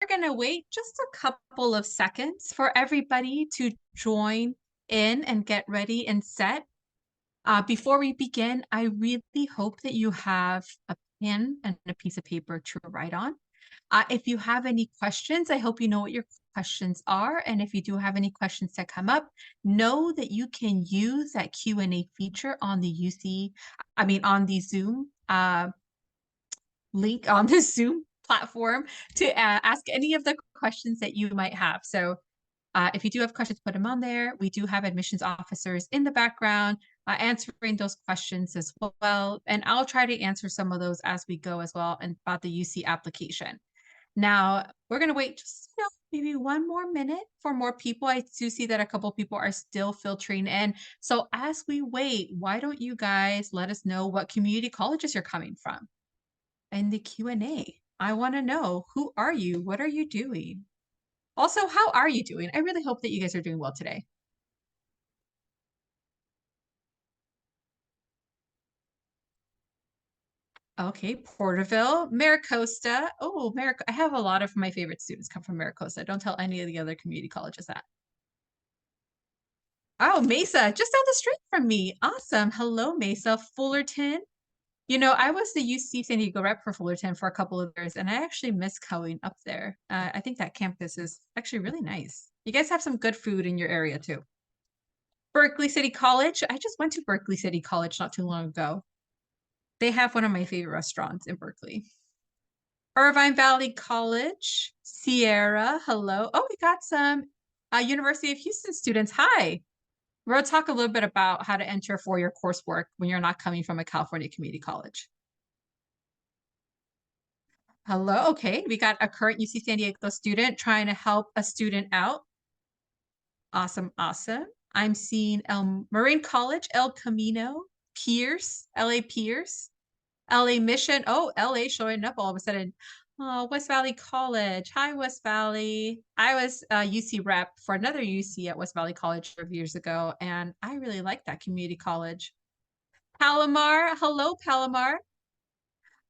going to wait just a couple of seconds for everybody to join in and get ready and set. Before we begin, I really hope that you have a pen and a piece of paper to write on. If you have any questions, I hope you know what your questions are. And if you do have any questions that come up, know that you can use that Q&A feature on the on the Zoom link on the Zoom platform to ask any of the questions that you might have. So if you do have questions, put them on there. We do have admissions officers in the background answering those questions as well. And I'll try to answer some of those as we go as well and about the UC application. Now, we're going to wait just maybe one more minute for more people. I do see that a couple people are still filtering in. So as we wait, why don't you guys let us know what community colleges you're coming from in the Q&A? I want to know, who are you? What are you doing? Also, how are you doing? I really hope that you guys are doing well today. Okay, Porterville, Maricosta. Oh, I have a lot of my favorite students come from Maricosta. Don't tell any of the other community colleges that. Oh, Mesa, just down the street from me. Awesome. Hello, Mesa. Fullerton. I was the UC San Diego rep for Fullerton for a couple of years, and I actually miss going up there. I think that campus is actually really nice. You guys have some good food in your area too. Berkeley City College. I just went to Berkeley City College not too long ago. They have one of my favorite restaurants in Berkeley. Irvine Valley College, Sierra, hello. Oh, we got some University of Houston students. Hi. We're going to talk a little bit about how to enter for your coursework when you're not coming from a California community college. Hello. Okay. We got a current UC San Diego student trying to help a student out. Awesome. Awesome. I'm seeing Marine College, El Camino, Pierce, LA Pierce, LA Mission. Oh, LA showing up all of a sudden. Oh, West Valley College. Hi, West Valley. I was a UC rep for another UC at West Valley College a few years ago, and I really like that community college. Palomar. Hello, Palomar.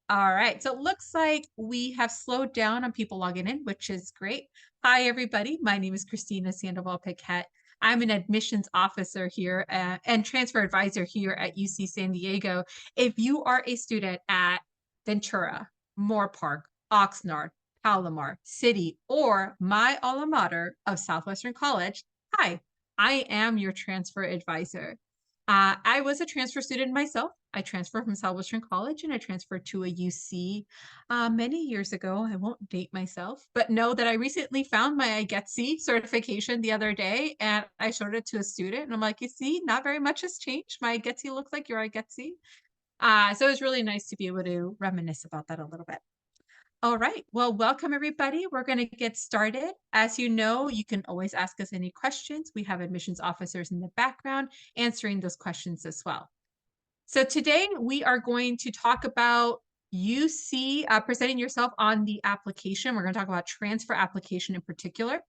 All right, so it looks like we have slowed down on people logging in, which is great. Hi, everybody. My name is Christina Sandoval-Paquette. I'm an admissions officer here and transfer advisor here at UC San Diego. If you are a student at Ventura, Moorpark, Oxnard, Palomar, City, or my alma mater of Southwestern College, hi, I am your transfer advisor. I was a transfer student myself. I transferred from Southwestern College and I transferred to a UC many years ago. I won't date myself, but know that I recently found my IGETC certification the other day and I showed it to a student and I'm like, you see, not very much has changed. My IGETC looks like your IGETC. So it was really nice to be able to reminisce about that a little bit. All right. Well, welcome everybody. We're going to get started. As you know, you can always ask us any questions. We have admissions officers in the background answering those questions as well. So today we are going to talk about UC presenting yourself on the application. We're going to talk about transfer application in particular.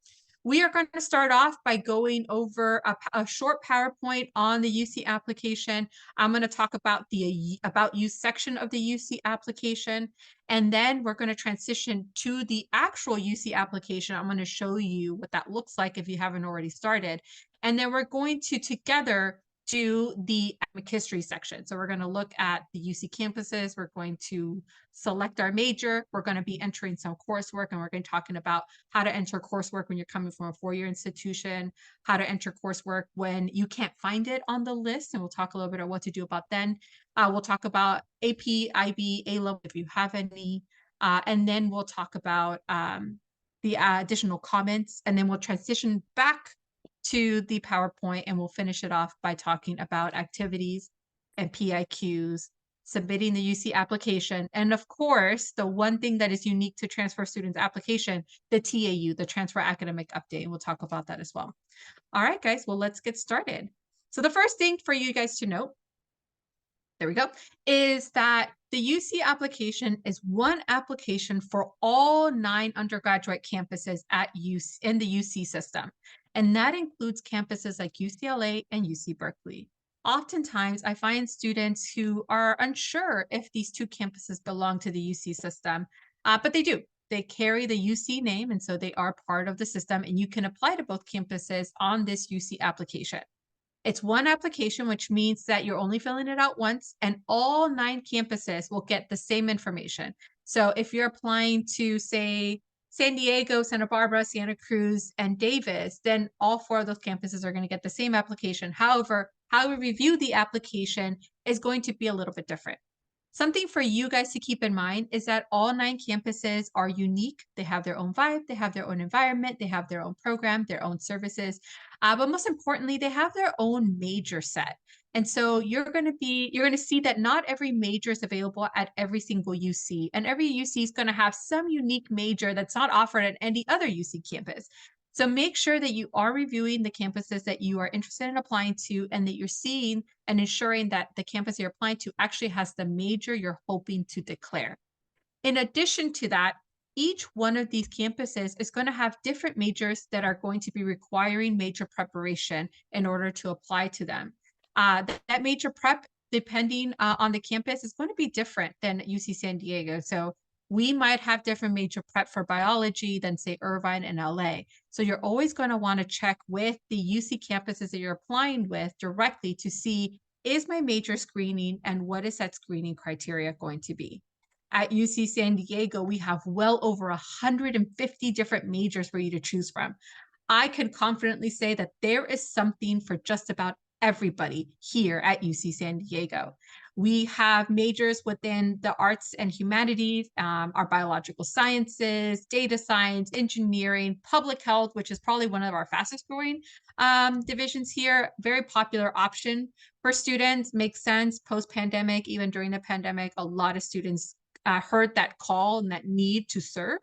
We are going to start off by going over a short PowerPoint on the UC application. I'm going to talk about the About You section of the UC application, and then we're going to transition to the actual UC application. I'm going to show you what that looks like if you haven't already started. And then we're going to together do the academic history section. So we're going to look at the UC campuses. We're going to select our major. We're going to be entering some coursework, and we're going to be talking about how to enter coursework when you're coming from a four-year institution, how to enter coursework when you can't find it on the list, and we'll talk a little bit about what to do about then. We'll talk about AP, IB, A-level if you have any, and then we'll talk about the additional comments, and then we'll transition back to the PowerPoint and we'll finish it off by talking about activities and PIQs, submitting the UC application, and of course, the one thing that is unique to transfer students application, the TAU, the Transfer Academic Update, and we'll talk about that as well. All right, guys, well, let's get started. So the first thing for you guys to note, there we go, is that the UC application is one application for all 9 undergraduate campuses at in the UC system. And that includes campuses like UCLA and UC Berkeley. Oftentimes, I find students who are unsure if these two campuses belong to the UC system, but they do. they carry the UC name, and so they are part of the system, and you can apply to both campuses on this UC application. It's one application, which means that you're only filling it out once, and all 9 campuses will get the same information. So if you're applying to, say, San Diego, Santa Barbara, Santa Cruz, and Davis, then all 4 of those campuses are going to get the same application. However, how we review the application is going to be a little bit different. Something for you guys to keep in mind is that all 9 campuses are unique. They have their own vibe, they have their own environment, they have their own program, their own services. But most importantly, they have their own major set. And so you're going to see that not every major is available at every single UC, and every UC is going to have some unique major that's not offered at any other UC campus. So make sure that you are reviewing the campuses that you are interested in applying to, and that you're seeing and ensuring that the campus you're applying to actually has the major you're hoping to declare. In addition to that, each one of these campuses is going to have different majors that are going to be requiring major preparation in order to apply to them. That major prep, depending on the campus, is going to be different than UC San Diego. So we might have different major prep for biology than, say, Irvine and LA. So you're always going to want to check with the UC campuses that you're applying with directly to see, is my major screening, and what is that screening criteria going to be? At UC San Diego, we have well over 150 different majors for you to choose from. I can confidently say that there is something for just about everybody here at UC San Diego. We have majors within the arts and humanities, our biological sciences, data science, engineering, public health, which is probably one of our fastest growing divisions here. Very popular option for students. Makes sense post-pandemic. Even during the pandemic, a lot of students heard that call and that need to serve.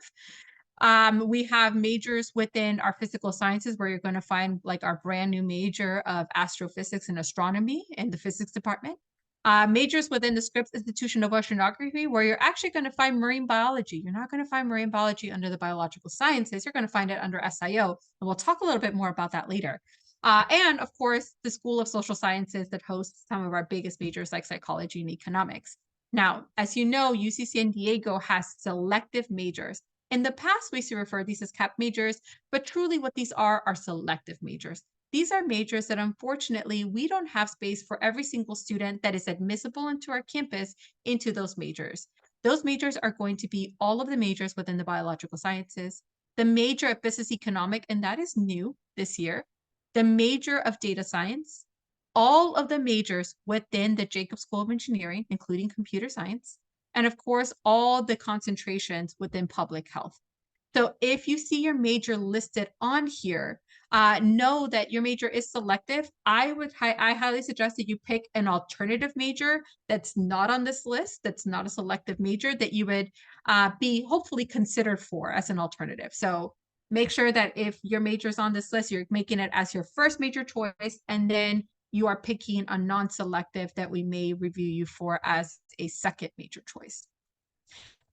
We have majors within our physical sciences, where you're going to find like our brand new major of astrophysics and astronomy in the physics department. Majors within the Scripps Institution of Oceanography, where you're actually going to find marine biology. You're not going to find marine biology under the biological sciences. You're going to find it under SIO. And we'll talk a little bit more about that later. And of course, the School of Social Sciences that hosts some of our biggest majors like psychology and economics. Now, as you know, UC San Diego has selective majors. In the past, we used to refer to these as cap majors, but truly what these are selective majors. These are majors that unfortunately we don't have space for every single student that is admissible into our campus into those majors. Those majors are going to be all of the majors within the biological sciences, the major of business economic, and that is new this year, the major of data science, all of the majors within the Jacobs School of Engineering, including computer science, and of course, all the concentrations within public health. So if you see your major listed on here, know that your major is selective. I highly suggest that you pick an alternative major that's not on this list, that's not a selective major, that you would be hopefully considered for as an alternative. So make sure that if your major is on this list, you're making it as your first major choice, and then you are picking a non-selective that we may review you for as a second major choice.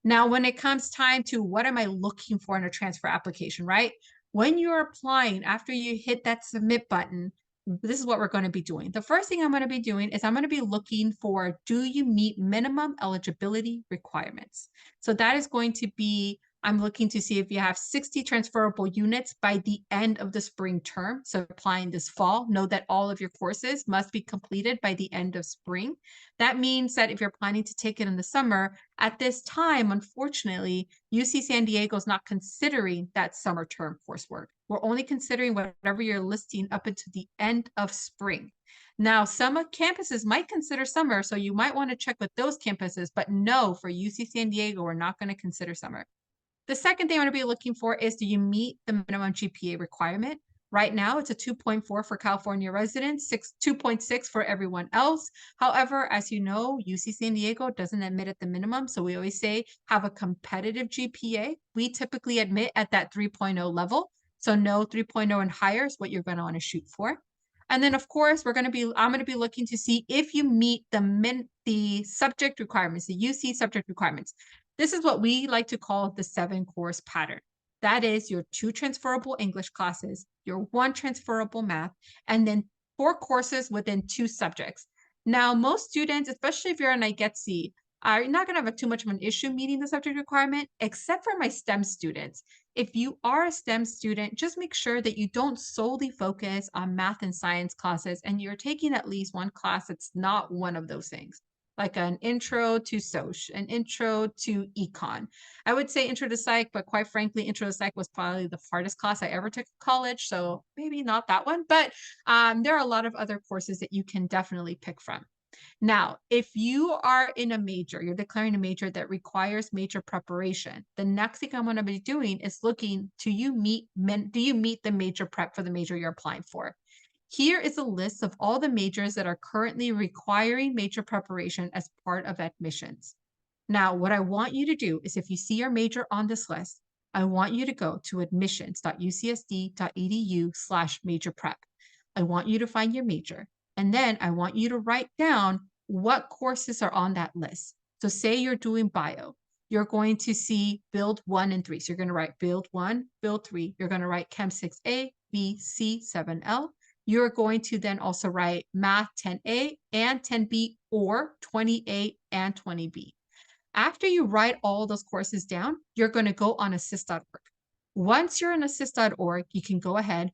Now, when it comes time to what am I looking for in a transfer application, right? When you're applying, after you hit that submit button, this is what we're going to be doing. The first thing I'm going to be doing is I'm going to be looking for, do you meet minimum eligibility requirements? So that is going to be, I'm looking to see if you have 60 transferable units by the end of the spring term. So applying this fall, know that all of your courses must be completed by the end of spring. That means that if you're planning to take it in the summer, at this time, unfortunately, UC San Diego is not considering that summer term coursework. We're only considering whatever you're listing up until the end of spring. Now, some campuses might consider summer, so you might want to check with those campuses, but no, for UC San Diego, we're not going to consider summer. The second thing I'm going to be looking for is, do you meet the minimum GPA requirement? Right now, it's a 2.4 for California residents, 2.6 for everyone else. However, as you know, UC San Diego doesn't admit at the minimum. So we always say have a competitive GPA. We typically admit at that 3.0 level. So no, 3.0 and higher is what you're going to want to shoot for. And then, of course, I'm going to be looking to see if you meet the subject requirements, the UC subject requirements. This is what we like to call the 7-course pattern. That is your 2 transferable English classes, your 1 transferable math, and then 4 courses within 2 subjects. Now, most students, especially if you're an IGETC, are not going to have too much of an issue meeting the subject requirement, except for my STEM students. If you are a STEM student, just make sure that you don't solely focus on math and science classes and you're taking at least one class that's not one of those things, like an intro to soc, an intro to econ. I would say intro to psych, but quite frankly, intro to psych was probably the hardest class I ever took in college. So maybe not that one, but there are a lot of other courses that you can definitely pick from. Now, if you are in a major, you're declaring a major that requires major preparation, the next thing I'm going to be doing is looking, do you meet the major prep for the major you're applying for? Here is a list of all the majors that are currently requiring major preparation as part of admissions. Now, what I want you to do is if you see your major on this list, I want you to go to admissions.ucsd.edu/major prep. I want you to find your major. And then I want you to write down what courses are on that list. So say you're doing bio, you're going to see build 1 and 3. So you're going to write build 1, build 3. You're going to write chem 6A, B, C, 7L. You're going to then also write math 10A and 10B or 20A and 20B. After you write all those courses down, you're going to go on assist.org. Once you're in assist.org, you can go ahead,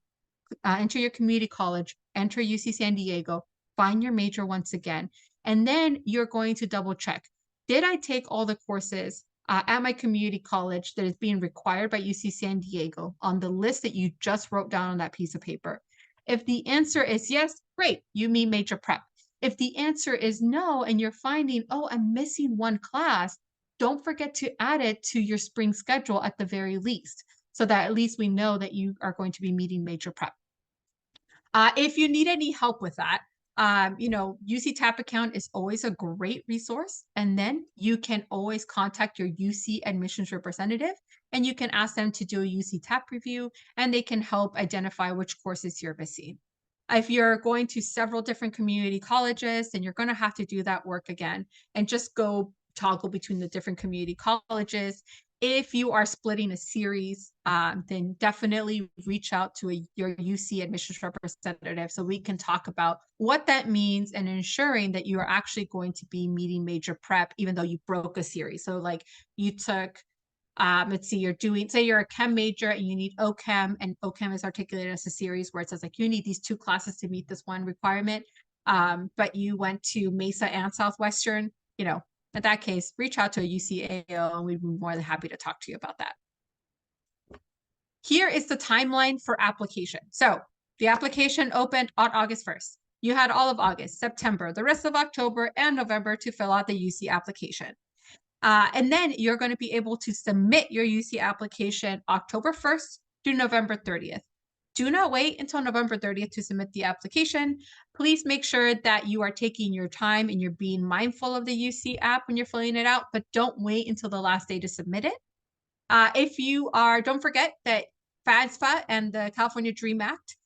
enter your community college, enter UC San Diego, find your major once again, and then you're going to double check. Did I take all the courses at my community college that is being required by UC San Diego on the list that you just wrote down on that piece of paper? If the answer is yes, great, you mean major prep. If the answer is no, and you're finding, oh, I'm missing one class, don't forget to add it to your spring schedule at the very least, so that at least we know that you are going to be meeting major prep. If you need any help with that, UC TAP account is always a great resource. And then you can always contact your UC admissions representative and you can ask them to do a UC TAP review and they can help identify which courses you're missing. If you're going to several different community colleges, then you're going to have to do that work again and just go toggle between the different community colleges. If you are splitting a series, then definitely reach out to your UC admissions representative so we can talk about what that means and ensuring that you are actually going to be meeting major prep, even though you broke a series. So like you took, let's see, say you're a chem major and you need OChem, and OChem is articulated as a series where it says like you need these 2 classes to meet this one requirement, but you went to Mesa and Southwestern, in that case, reach out to a UCAO and we'd be more than happy to talk to you about that. Here is the timeline for application. So the application opened on August 1st. You had all of August, September, the rest of October and November to fill out the UC application. And then you're going to be able to submit your UC application October 1st through November 30th. Do not wait until November 30th to submit the application. Please make sure that you are taking your time and you're being mindful of the UC app when you're filling it out, but don't wait until the last day to submit it. Don't forget that FAFSA and the California DREAM Act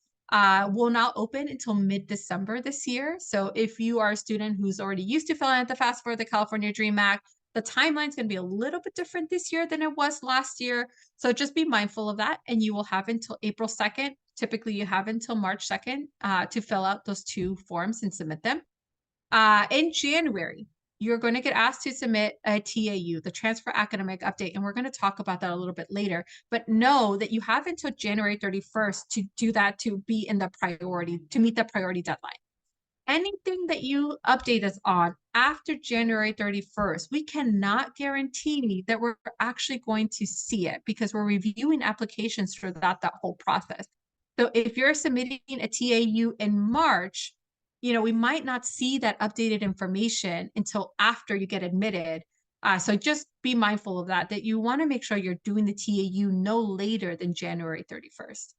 will not open until mid-December this year. So if you are a student who's already used to filling out the FAFSA for the California DREAM Act, the timeline is going to be a little bit different this year than it was last year. So just be mindful of that. And you will have until April 2nd. Typically, you have until March 2nd to fill out those 2 forms and submit them. In January, you're going to get asked to submit a TAU, the Transfer Academic Update, and we're going to talk about that a little bit later. But know that you have until January 31st to do that, to be in the priority, to meet the priority deadline. Anything that you update us on after January 31st, we cannot guarantee that we're actually going to see it because we're reviewing applications for that whole process. So if you're submitting a TAU in March, we might not see that updated information until after you get admitted. So just be mindful of that you want to make sure you're doing the TAU no later than January 31st.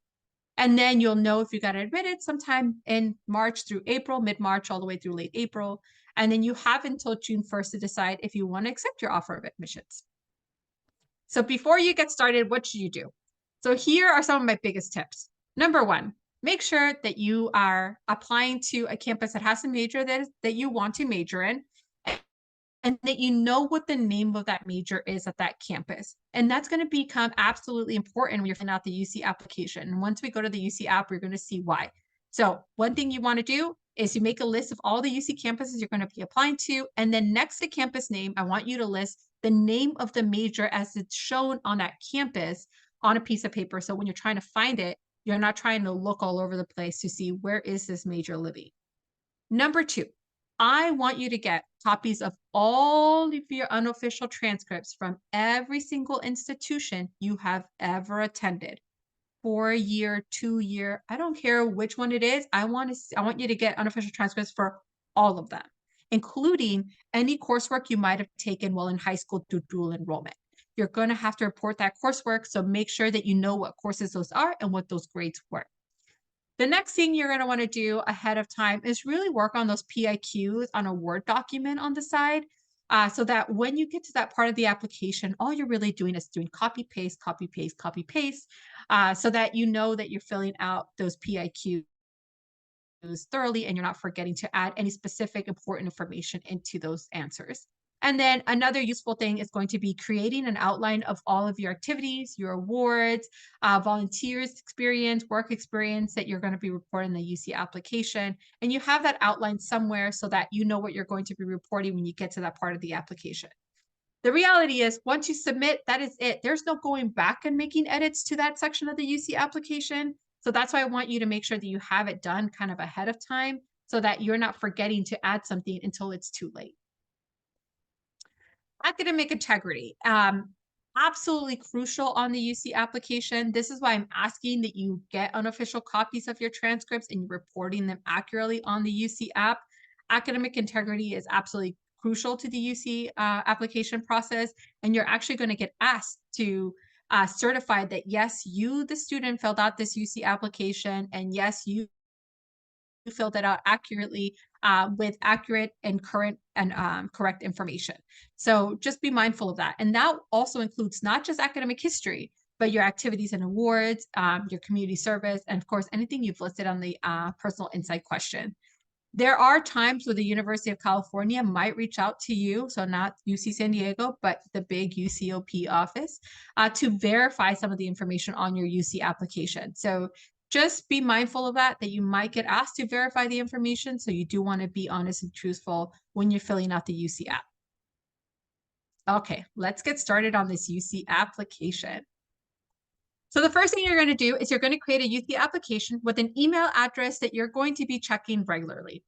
And then you'll know if you got admitted sometime in March through April, mid-March, all the way through late April. And then you have until June 1st to decide if you want to accept your offer of admissions. So before you get started, what should you do? So here are some of my biggest tips. Number 1, make sure that you are applying to a campus that has a major that you want to major in, and that you know what the name of that major is at that campus. And that's going to become absolutely important when you're filling out the UC application. And once we go to the UC app, we're going to see why. So one thing you want to do is you make a list of all the UC campuses you're going to be applying to. And then next to campus name, I want you to list the name of the major as it's shown on that campus on a piece of paper. So when you're trying to find it, you're not trying to look all over the place to see where is this major living. Number two, I want you to get copies of all of your unofficial transcripts from every single institution you have ever attended. 4-year, 2-year, I don't care which one it is. I want you to get unofficial transcripts for all of them, including any coursework you might have taken while in high school through dual enrollment. You're going to have to report that coursework, so make sure that you know what courses those are and what those grades were. The next thing you're going to want to do ahead of time is really work on those PIQs on a Word document on the side. So that when you get to that part of the application, all you're really doing is doing copy, paste, copy, paste, copy, paste, so that you know that you're filling out those PIQs thoroughly and you're not forgetting to add any specific important information into those answers. And then another useful thing is going to be creating an outline of all of your activities, your awards, volunteers experience, work experience that you're going to be reporting in the UC application. And you have that outline somewhere so that you know what you're going to be reporting when you get to that part of the application. The reality is once you submit, that is it. There's no going back and making edits to that section of the UC application. So that's why I want you to make sure that you have it done kind of ahead of time so that you're not forgetting to add something until it's too late. Academic integrity. Absolutely crucial on the UC application. This is why I'm asking that you get unofficial copies of your transcripts and you're reporting them accurately on the UC app. Academic integrity is absolutely crucial to the UC application process, and you're actually going to get asked to certify that yes, you, the student, filled out this UC application, and yes, you filled it out accurately with accurate and current and correct information. So just be mindful of that. And that also includes not just academic history, but your activities and awards, your community service, and of course, anything you've listed on the personal insight question. There are times where the University of California might reach out to you, so not UC San Diego, but the big UCOP office, to verify some of the information on your UC application. So just be mindful of that you might get asked to verify the information. So you do want to be honest and truthful when you're filling out the UC app. Okay, let's get started on this UC application. So the first thing you're going to do is you're going to create a UC application with an email address that you're going to be checking regularly.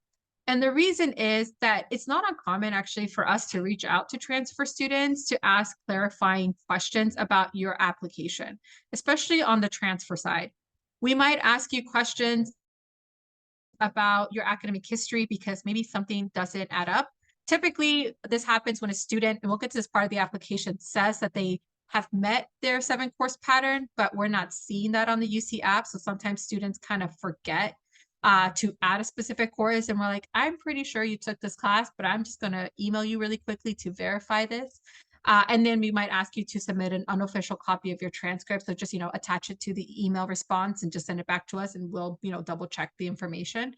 And the reason is that it's not uncommon actually for us to reach out to transfer students to ask clarifying questions about your application, especially on the transfer side. We might ask you questions about your academic history because maybe something doesn't add up. Typically, this happens when a student, and we'll get to this part of the application, says that they have met their 7-course pattern, but we're not seeing that on the UC app. So sometimes students kind of forget to add a specific course. And we're like, I'm pretty sure you took this class, but I'm just going to email you really quickly to verify this. And then we might ask you to submit an unofficial copy of your transcript. So just, attach it to the email response and just send it back to us and we'll, double check the information.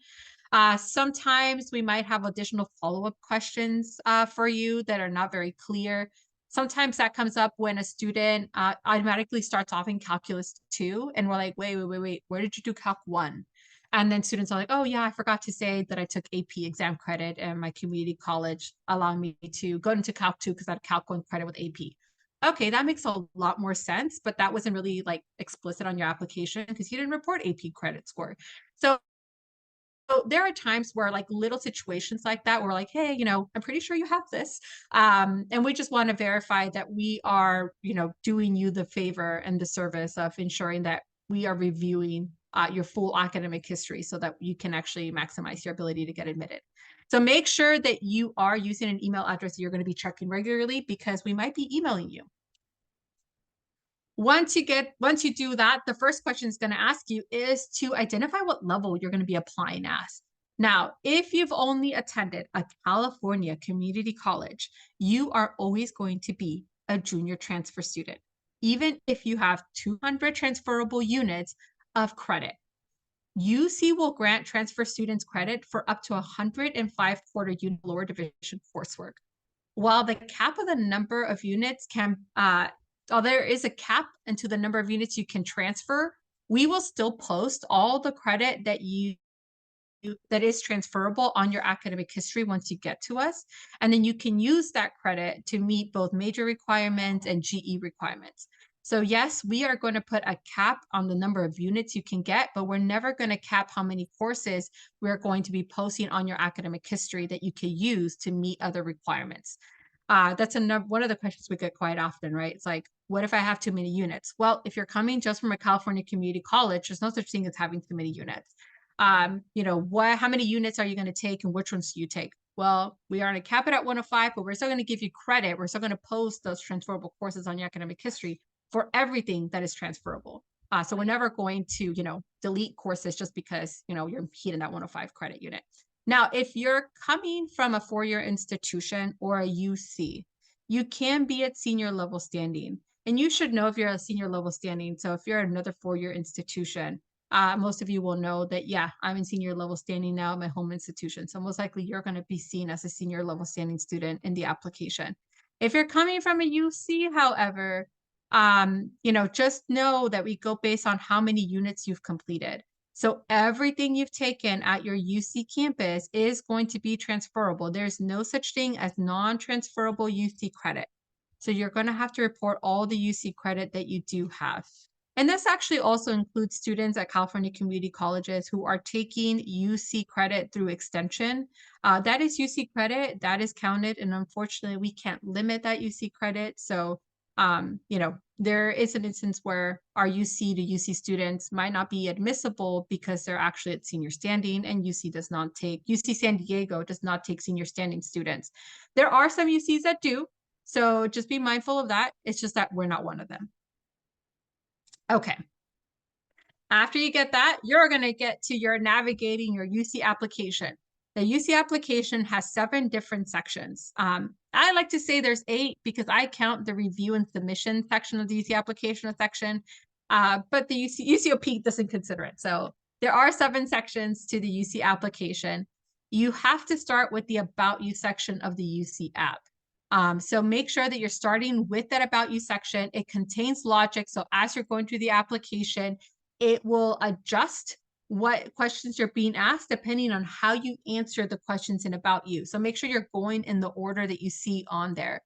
Sometimes we might have additional follow-up questions for you that are not very clear. Sometimes that comes up when a student automatically starts off in Calculus 2 and we're like, wait, where did you do Calc 1? And then students are like, oh yeah, I forgot to say that I took AP exam credit and my community college allowed me to go into Calc 2 because I had Calc 1 credit with AP. Okay, that makes a lot more sense, but that wasn't really like explicit on your application because you didn't report AP credit score. So there are times where like little situations like that, we're like, hey, I'm pretty sure you have this. And we just want to verify that we are, doing you the favor and the service of ensuring that we are reviewing your full academic history so that you can actually maximize your ability to get admitted. So make sure that you are using an email address that you're going to be checking regularly because we might be emailing you. Once you do that, the first question it's going to ask you is to identify what level you're going to be applying as. Now, if you've only attended a California community college, you are always going to be a junior transfer student, even if you have 200 transferable units of credit. UC will grant transfer students credit for up to 105 quarter unit lower division coursework. While the cap of the number of units there is a cap into the number of units you can transfer, we will still post all the credit that you that is transferable on your academic history once you get to us. And then you can use that credit to meet both major requirements and GE requirements. So yes, we are going to put a cap on the number of units you can get, but we're never going to cap how many courses we're going to be posting on your academic history that you can use to meet other requirements. That's one of the questions we get quite often, right? It's like, what if I have too many units? Well, if you're coming just from a California community college, there's no such thing as having too many units. How many units are you going to take and which ones do you take? Well, we are going to cap it at 105, but we're still going to give you credit. We're still going to post those transferable courses on your academic history for everything that is transferable. So we're never going to, delete courses just because, you're hitting that 105 credit unit. Now, if you're coming from a four-year institution or a UC, you can be at senior level standing. And you should know if you're a senior level standing. So if you're another four-year institution, most of you will know that, yeah, I'm in senior level standing now at my home institution. So most likely you're going to be seen as a senior level standing student in the application. If you're coming from a UC, however, just know that we go based on how many units you've completed. So everything you've taken at your UC campus is going to be transferable. There's no such thing as non-transferable UC credit. So you're going to have to report all the UC credit that you do have. And this actually also includes students at California community colleges who are taking UC credit through extension. That is UC credit, that is counted. And unfortunately, we can't limit that UC credit. So there is an instance where our UC to UC students might not be admissible because they're actually at senior standing, and UC San Diego does not take senior standing students. There are some UCs that do, so just be mindful of that. It's just that we're not one of them. Okay. After you get that, you're going to get to your navigating your UC application. The UC application has 7 different sections. I like to say there's 8 because I count the review and submission section of the UC application a section, but the UCOP doesn't consider it. So there are 7 sections to the UC application. You have to start with the About You section of the UC app. So make sure that you're starting with that About You section. It contains logic. So as you're going through the application, it will adjust what questions you're being asked depending on how you answer the questions in About You. So make sure you're going in the order that you see on there.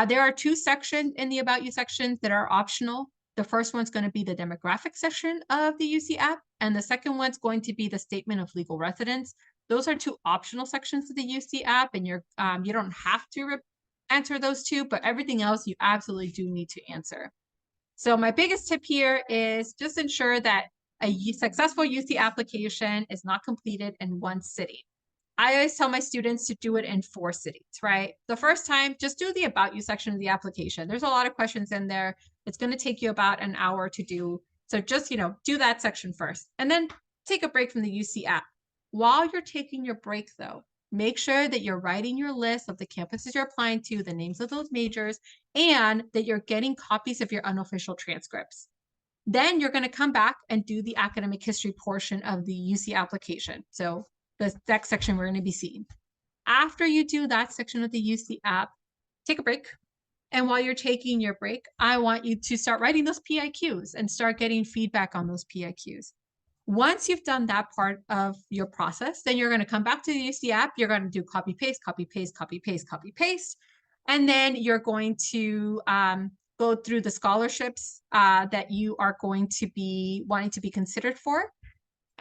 There are 2 sections in the About You section that are optional. The first one's going to be the demographic section of the UC app, and the second one's going to be the statement of legal residence. Those are 2 optional sections of the UC app, and you don't have to answer those 2, but everything else you absolutely do need to answer. So my biggest tip here is just ensure that a successful UC application is not completed in 1 sitting. I always tell my students to do it in 4 sittings, right? The first time, just do the About You section of the application. There's a lot of questions in there. It's going to take you about an hour to do. So just, do that section first. And then take a break from the UC app. While you're taking your break, though, make sure that you're writing your list of the campuses you're applying to, the names of those majors, and that you're getting copies of your unofficial transcripts. Then you're going to come back and do the academic history portion of the UC application. So the next section we're going to be seeing. After you do that section of the UC app, take a break. And while you're taking your break, I want you to start writing those PIQs and start getting feedback on those PIQs. Once you've done that part of your process, then you're going to come back to the UC app. You're going to do copy, paste, copy, paste, copy, paste, copy, paste. And then you're going to go through the scholarships that you are going to be wanting to be considered for.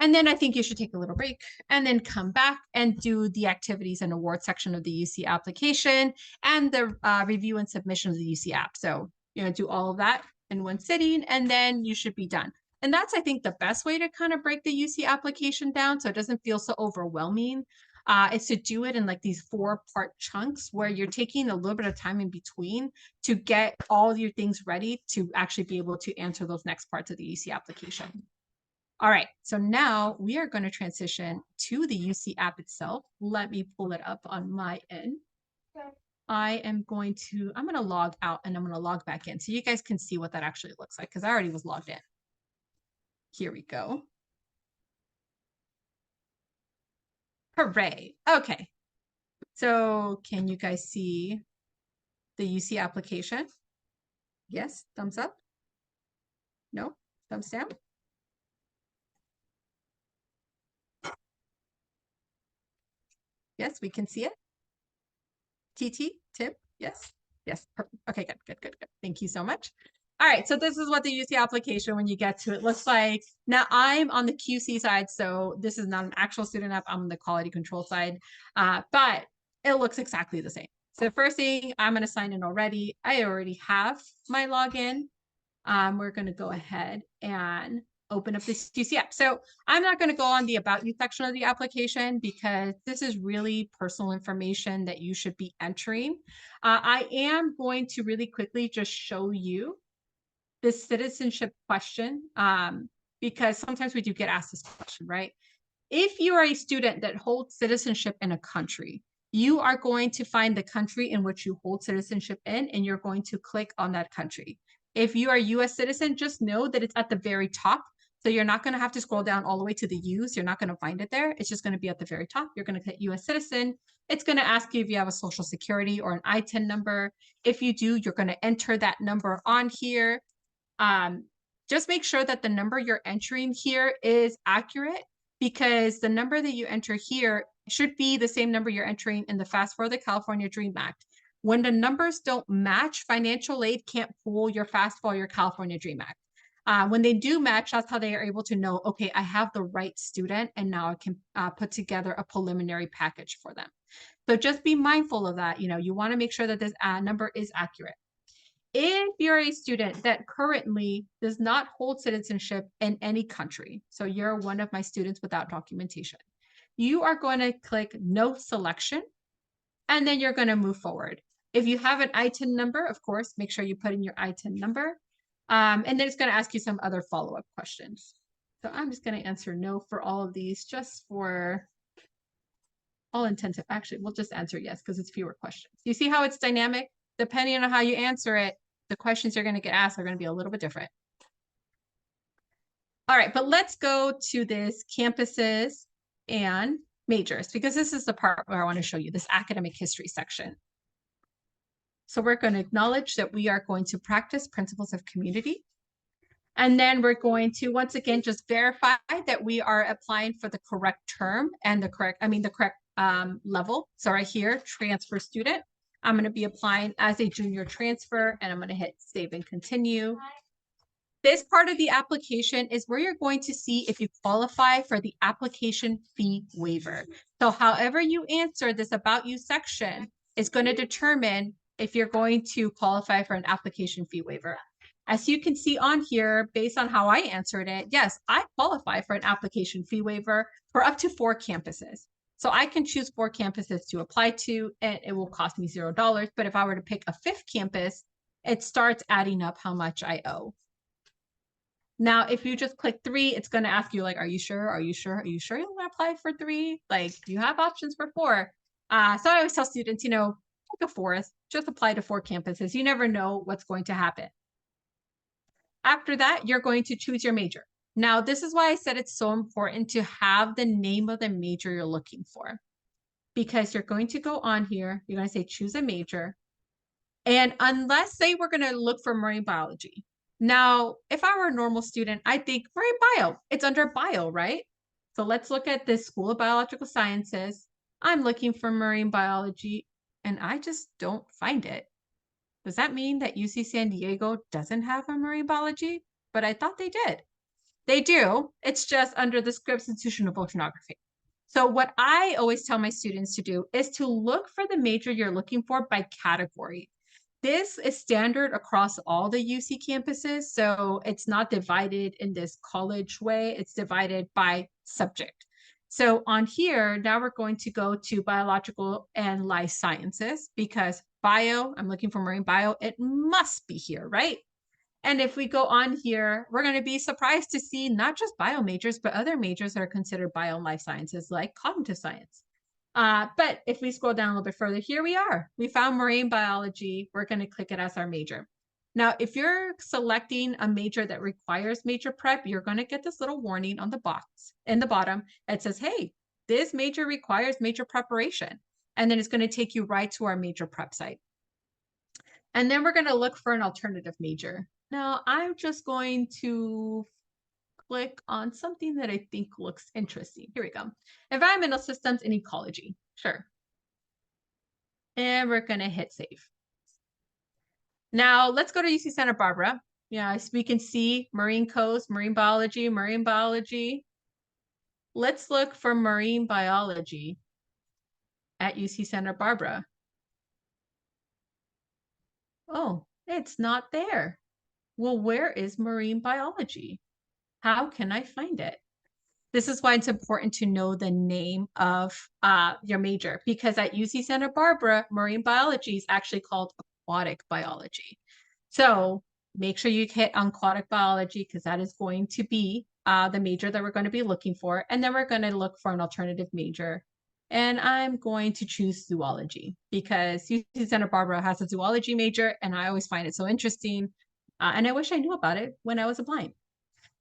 And then I think you should take a little break and then come back and do the activities and awards section of the UC application and the review and submission of the UC app. So you're going to do all of that in 1 sitting, and then you should be done. And that's, I think, the best way to kind of break the UC application down so it doesn't feel so overwhelming. Is to do it in like these 4-part chunks where you're taking a little bit of time in between to get all your things ready to actually be able to answer those next parts of the UC application. All right, so now we are going to transition to the UC app itself. Let me pull it up on my end. I'm going to log out and I'm going to log back in so you guys can see what that actually looks like because I already was logged in. Here we go. Hooray. Okay. So can you guys see the UC application? Yes, thumbs up. No, thumbs down. Yes, we can see it. TT, Tip, yes. Yes, okay, good. Thank you so much. All right, so this is what the UC application, when you get to it, looks like. Now I'm on the QC side, so this is not an actual student app. I'm on the quality control side, but it looks exactly the same. So the first thing, I'm going to sign in already. I already have my login. We're going to go ahead and open up this UC app. So I'm not going to go on the About You section of the application because this is really personal information that you should be entering. I am going to really quickly just show you this citizenship question because sometimes we do get asked this question, right? If you are a student that holds citizenship in a country, you are going to find the country in which you hold citizenship in, and you're going to click on that country. If you are a US citizen, just know that it's at the very top. So you're not going to have to scroll down all the way to the U's. You're not going to find it there. It's just going to be at the very top. You're going to click US citizen. It's going to ask you if you have a social security or an ITIN number. If you do, you're going to enter that number on here. Just make sure that the number you're entering here is accurate, because the number that you enter here should be the same number you're entering in the FAFSA for the California Dream Act. When the numbers don't match, financial aid can't pull your FAFSA or your California Dream Act. When they do match, that's how they are able to know, okay, I have the right student, and now I can put together a preliminary package for them. So just be mindful of that. You want to make sure that this number is accurate. If you're a student that currently does not hold citizenship in any country, so you're one of my students without documentation, you are going to click No Selection, and then you're going to move forward. If you have an ITIN number, of course, make sure you put in your ITIN number. And then it's going to ask you some other follow-up questions. So I'm just going to answer no for all of these, just for all intents. Actually, we'll just answer yes because it's fewer questions. You see how it's dynamic? Depending on how you answer it, the questions you're going to get asked are going to be a little bit different. All right, but let's go to this campuses and majors, because this is the part where I want to show you this academic history section. So we're going to acknowledge that we are going to practice principles of community. And then we're going to, once again, just verify that we are applying for the correct term and the correct level. So right here, transfer student. I'm going to be applying as a junior transfer, and I'm going to hit save and continue. This part of the application is where you're going to see if you qualify for the application fee waiver. So however you answer this About You section is going to determine if you're going to qualify for an application fee waiver. As you can see on here, based on how I answered it, yes, I qualify for an application fee waiver for up to 4 campuses. So I can choose 4 campuses to apply to, and it will cost me $0. But if I were to pick a 5th campus, it starts adding up how much I owe. Now, if you just click 3, it's going to ask you, like, are you sure? Are you sure? Are you sure you want to apply for 3? Like, you have options for 4. So I always tell students, pick a 4th, just apply to 4 campuses. You never know what's going to happen. After that, you're going to choose your major. Now, this is why I said it's so important to have the name of the major you're looking for, because you're going to go on here, you're going to say choose a major. And unless, say, we're going to look for marine biology. Now, if I were a normal student, I think marine bio, it's under bio, right? So let's look at this School of Biological Sciences. I'm looking for marine biology, and I just don't find it. Does that mean that UC San Diego doesn't have a marine biology? But I thought they did. They do. It's just under the Scripps Institution of Oceanography. So what I always tell my students to do is to look for the major you're looking for by category. This is standard across all the UC campuses, so it's not divided in this college way. It's divided by subject. So on here, now we're going to go to biological and life sciences, because bio, I'm looking for marine bio, it must be here, right? And if we go on here, we're going to be surprised to see not just bio majors, but other majors that are considered bio and life sciences, like cognitive science. But if we scroll down a little bit further, here we are. We found marine biology. We're going to click it as our major. Now, if you're selecting a major that requires major prep, you're going to get this little warning on the box in the bottom. It says, hey, this major requires major preparation. And then it's going to take you right to our major prep site. And then we're going to look for an alternative major. Now, I'm just going to click on something that I think looks interesting. Here we go. Environmental systems and ecology. Sure. And we're going to hit save. Now let's go to UC Santa Barbara. Yeah, as we can see Marine Coast, marine biology, marine biology. Let's look for marine biology at UC Santa Barbara. Oh, it's not there. Well, where is marine biology? How can I find it? This is why it's important to know the name of your major, because at UC Santa Barbara, marine biology is actually called aquatic biology. So make sure you hit on aquatic biology because that is going to be the major that we're going to be looking for. And then we're going to look for an alternative major. And I'm going to choose zoology because UC Santa Barbara has a zoology major, and I always find it so interesting. And I wish I knew about it when I was applying.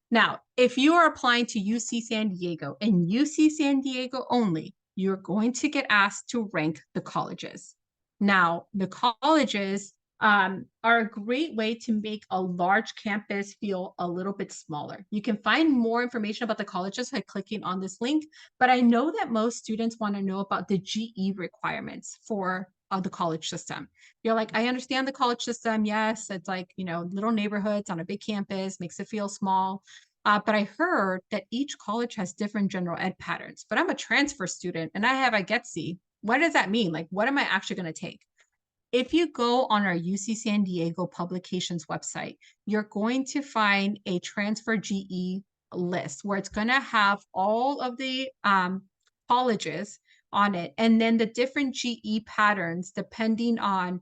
Now, if you are applying to UC San Diego and UC San Diego only, you're going to get asked to rank the colleges. Now, the colleges are a great way to make a large campus feel a little bit smaller. You can find more information about the colleges by clicking on this link, but I know that most students want to know about the GE requirements for the college system. You're like, I understand the college system. Yes, it's like, little neighborhoods on a big campus, makes it feel small. But I heard that each college has different general ed patterns. But I'm a transfer student and I have a GETC. What does that mean? Like, what am I actually going to take? If you go on our UC San Diego publications website, you're going to find a transfer GE list where it's going to have all of the colleges on it, and then the different GE patterns depending on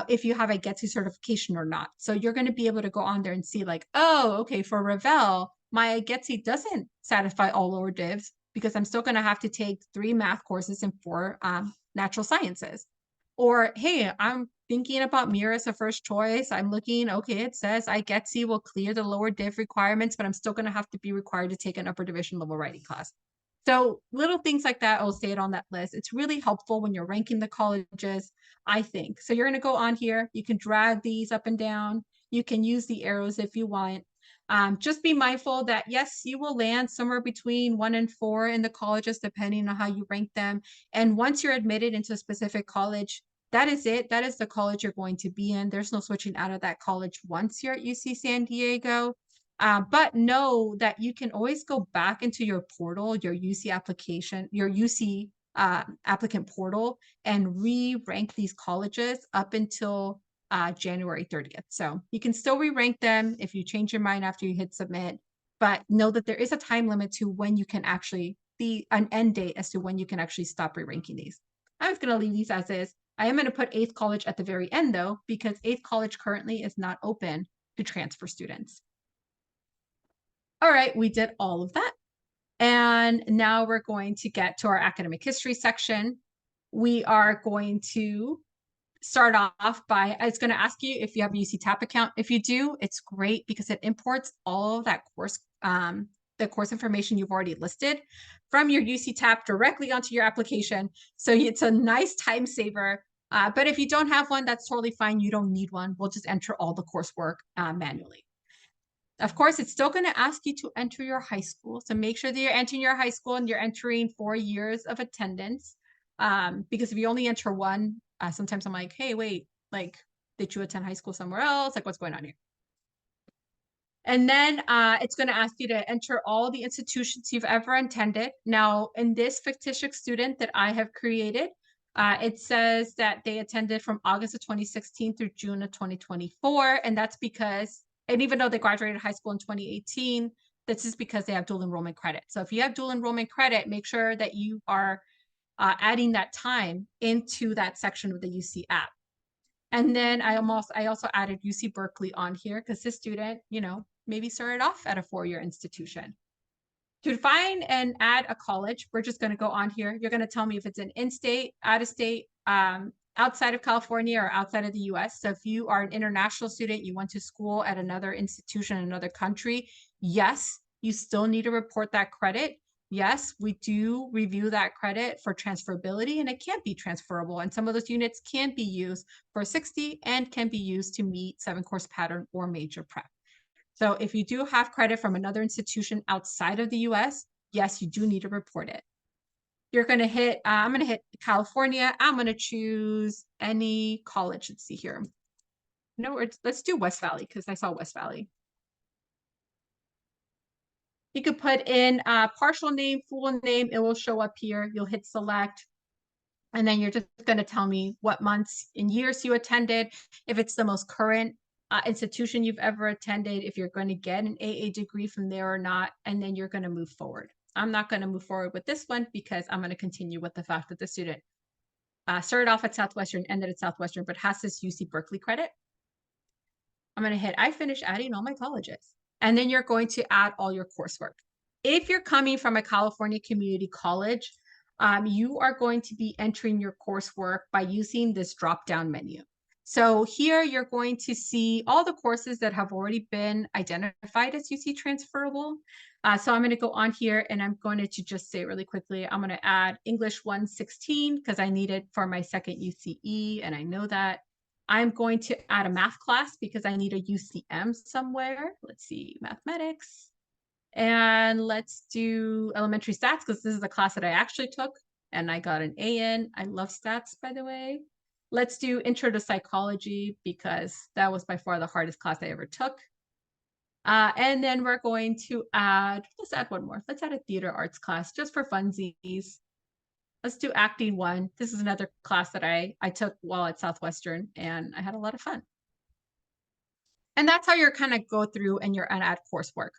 if you have a GETC certification or not. So you're going to be able to go on there and see like, oh, okay, for Revelle, my GETC doesn't satisfy all lower divs because I'm still going to have to take 3 math courses and 4 natural sciences. Or, hey, I'm thinking about MIR as a first choice. I'm looking, okay, it says IGETC will clear the lower div requirements, but I'm still going to have to be required to take an upper division level writing class. So little things like that, I'll say it on that list. It's really helpful when you're ranking the colleges, I think. So you're going to go on here. You can drag these up and down. You can use the arrows if you want. Just be mindful that, yes, you will land somewhere between 1 and 4 in the colleges, depending on how you rank them. And once you're admitted into a specific college, that is it. That is the college you're going to be in. There's no switching out of that college once you're at UC San Diego. But know that you can always go back into your portal, your UC application, your UC applicant portal, and re-rank these colleges up until January 30th. So you can still re-rank them if you change your mind after you hit submit, but know that there is a time limit to when you can actually be an end date as to when you can actually stop re-ranking these. I was going to leave these as is. I am going to put 8th college at the very end though, because 8th college currently is not open to transfer students. All right, we did all of that. And now we're going to get to our academic history section. We are going to start off by, it's going to ask you if you have a UC TAP account. If you do, it's great because it imports all of that course, the course information you've already listed from your UC TAP directly onto your application. So it's a nice time saver. But if you don't have one, that's totally fine. You don't need one. We'll just enter all the coursework manually. Of course, it's still going to ask you to enter your high school. So make sure that you're entering your high school and you're entering 4 years of attendance. Because if you only enter one, sometimes I'm like, hey, wait, like, did you attend high school somewhere else? Like, what's going on here? And then it's going to ask you to enter all the institutions you've ever attended. Now, in this fictitious student that I have created, it says that they attended from August of 2016 through June of 2024. And that's because, and even though they graduated high school in 2018, this is because they have dual enrollment credit. So if you have dual enrollment credit, make sure that you are adding that time into that section of the UC app. And then I also added UC Berkeley on here because this student, maybe started off at a 4-year institution. To find and add a college, we're just going to go on here. You're going to tell me if it's an in-state, out-of-state, outside of California, or outside of the US. So if you are an international student, you went to school at another institution in another country, yes, you still need to report that credit. Yes, we do review that credit for transferability, and it can't be transferable. And some of those units can be used for 60 and can be used to meet 7-course pattern or major prep. So if you do have credit from another institution outside of the US, yes, you do need to report it. You're going to hit, I'm going to hit California. I'm going to choose any college. Let's see here. No, let's do West Valley because I saw West Valley. You could put in partial name, full name. It will show up here. You'll hit select. And then you're just going to tell me what months and years you attended, if it's the most current institution you've ever attended, if you're going to get an AA degree from there or not, and then you're going to move forward. I'm not going to move forward with this one because I'm going to continue with the fact that the student started off at Southwestern, ended at Southwestern, but has this UC Berkeley credit. I'm going to hit, I finished adding all my colleges. And then you're going to add all your coursework. If you're coming from a California community college, you are going to be entering your coursework by using this drop-down menu. So here you're going to see all the courses that have already been identified as UC transferable. So I'm going to go on here and I'm going to just say really quickly, I'm going to add English 116 because I need it for my second UCE and I know that. I'm going to add a math class because I need a UCM somewhere. Let's see, mathematics. And let's do elementary stats because this is the class that I actually took and I got an A in. I love stats, by the way. Let's do intro to psychology because that was by far the hardest class I ever took. And then we're going to add, let's add one more. Let's add a theater arts class just for funsies. Let's do acting 1. This is another class that I took while at Southwestern and I had a lot of fun. And that's how you're kind of go through and you're add coursework.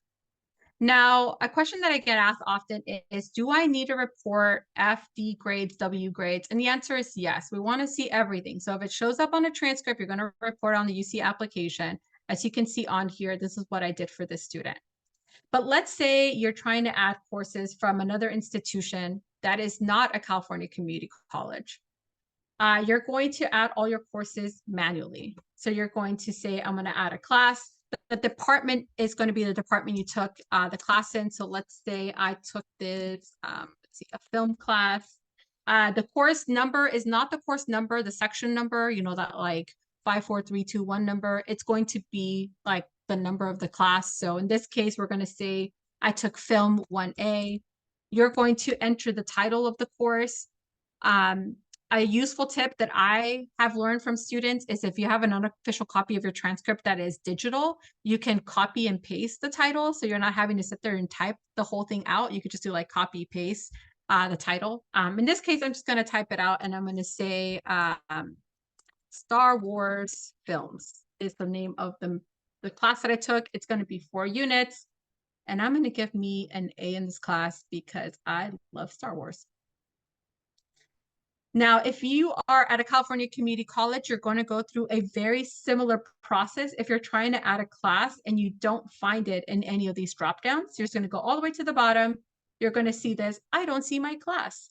Now, a question that I get asked often is, do I need to report F, D grades, W grades? And the answer is yes. We want to see everything. So if it shows up on a transcript, you're going to report on the UC application. As you can see on here, this is what I did for this student. But let's say you're trying to add courses from another institution that is not a California community college. You're going to add all your courses manually. So you're going to say, I'm going to add a class. The department is going to be the department you took the class in. So let's say I took this, let's see, a film class. The course number is not the course number, the section number, you know, that like 54321 number. It's going to be like the number of the class. So in this case, we're going to say I took film 1A. You're going to enter the title of the course. A useful tip that I have learned from students is if you have an unofficial copy of your transcript that is digital, you can copy and paste the title. So you're not having to sit there and type the whole thing out. You could just do like copy paste the title. In this case, I'm just going to type it out and I'm going to say Star Wars Films is the name of the class that I took. It's going to be 4 units. And I'm going to give me an A in this class because I love Star Wars. Now, if you are at a California community college, you're going to go through a very similar process. If you're trying to add a class and you don't find it in any of these drop downs, you're just going to go all the way to the bottom. You're going to see this, I don't see my class.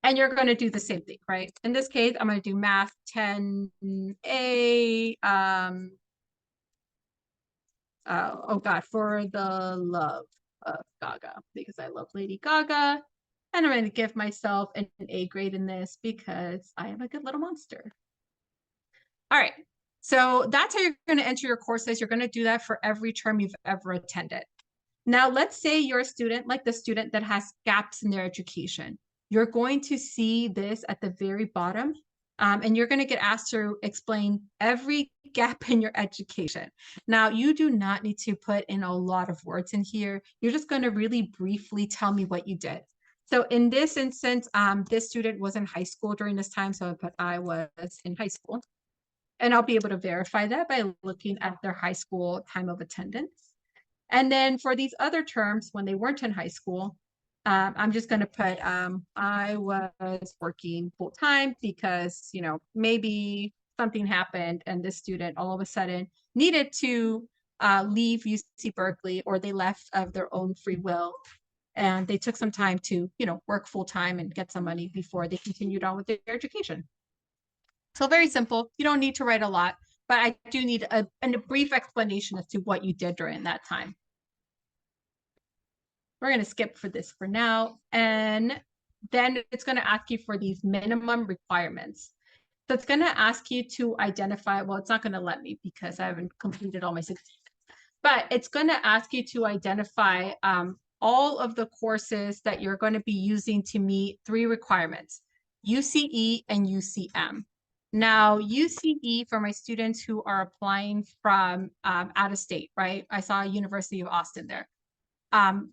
And you're going to do the same thing, right? In this case, I'm going to do math 10A. Oh God, for the love of Gaga, because I love Lady Gaga. And I'm going to give myself an A grade in this because I am a good little monster. All right. So that's how you're going to enter your courses. You're going to do that for every term you've ever attended. Now, let's say you're a student like the student that has gaps in their education. You're going to see this at the very bottom. And you're going to get asked to explain every gap in your education. Now, you do not need to put in a lot of words in here. You're just going to really briefly tell me what you did. So in this instance, this student was in high school during this time, so I was in high school. And I'll be able to verify that by looking at their high school time of attendance. And then for these other terms, when they weren't in high school, I'm just going to put I was working full time because, you know, maybe something happened and this student all of a sudden needed to leave UC Berkeley, or they left of their own free will. And they took some time to, you know, work full time and get some money before they continued on with their education. So very simple. You don't need to write a lot, but I do need a brief explanation as to what you did during that time. We're going to skip for this for now. And then it's going to ask you for these minimum requirements. So it's going to ask you to identify, well, it's not going to let me because I haven't completed all my 16, but it's going to ask you to identify all of the courses that you're going to be using to meet 3 requirements: UCE and UCM. Now, UCE, for my students who are applying from out of state, right? I saw University of Austin there.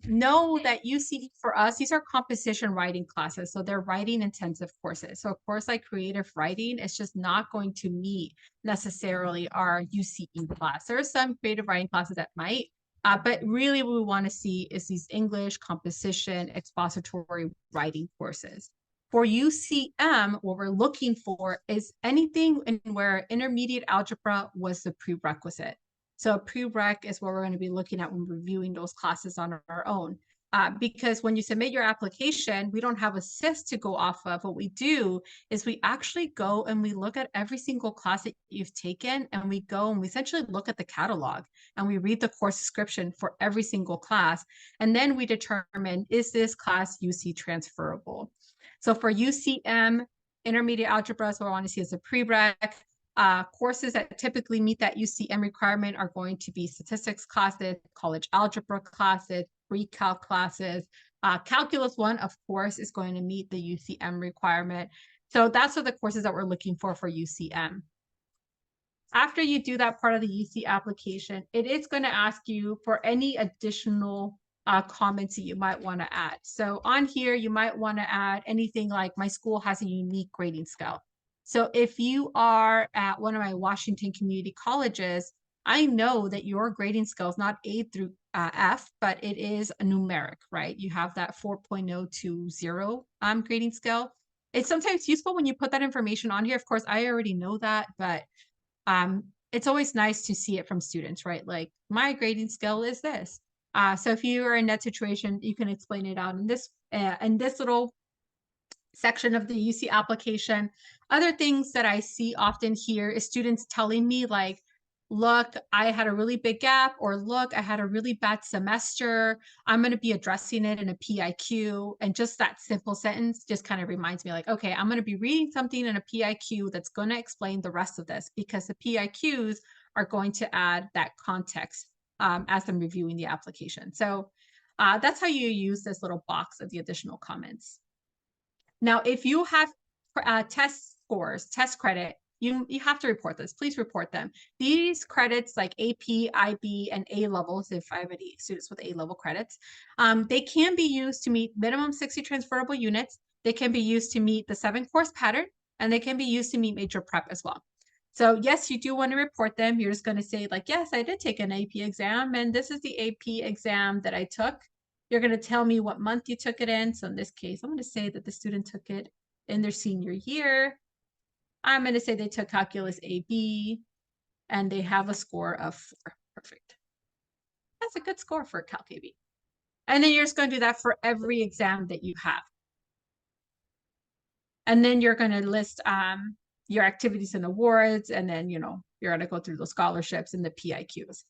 Know that UCE for us, these are composition writing classes. So they're writing intensive courses. So a course like creative writing is just not going to meet necessarily our UCE class. There are some creative writing classes that might, but really what we want to see is these English, composition, expository writing courses. For UCM, what we're looking for is anything in where intermediate algebra was the prerequisite. So prereq is what we're going to be looking at when reviewing those classes on our own. Because when you submit your application, we don't have a SIS to go off of. What we do is we actually go and we look at every single class that you've taken, and we go and we essentially look at the catalog and we read the course description for every single class. And then we determine, is this class UC transferable? So for UCM, intermediate algebra, so I want to see as a prereq. Courses that typically meet that UCM requirement are going to be statistics classes, college algebra classes, pre-calc classes. Calculus 1, of course, is going to meet the UCM requirement. So that's what the courses that we're looking for UCM. After you do that part of the UC application, it is going to ask you for any additional comments that you might want to add. So on here, you might want to add anything like, my school has a unique grading scale. So if you are at one of my Washington community colleges, I know that your grading scale is not A through F, but it is a numeric, right? You have that 4.0 to 0 grading scale. It's sometimes useful when you put that information on here. Of course, I already know that, but it's always nice to see it from students, right? Like, my grading scale is this. So if you are in that situation, you can explain it out in this little section of the UC application. Other things that I see often here is students telling me like, look, I had a really big gap, or look, I had a really bad semester. I'm going to be addressing it in a PIQ. And just that simple sentence just kind of reminds me like, okay, I'm going to be reading something in a PIQ that's going to explain the rest of this, because the PIQs are going to add that context as I'm reviewing the application. So that's how you use this little box of the additional comments. Now, if you have test scores, test credit, you have to report this. Please report them. These credits like AP, IB, and A levels, if I have any students with A level credits, they can be used to meet minimum 60 transferable units. They can be used to meet the 7-course pattern, and they can be used to meet major prep as well. So yes, you do want to report them. You're just going to say like, yes, I did take an AP exam, and this is the AP exam that I took. You're going to tell me what month you took it in. So in this case, I'm going to say that the student took it in their senior year. I'm going to say they took Calculus AB, and they have a score of 4. Perfect. That's a good score for Calc AB. And then you're just going to do that for every exam that you have. And then you're going to list your activities and awards, and then, you're going to go through those scholarships and the PIQs.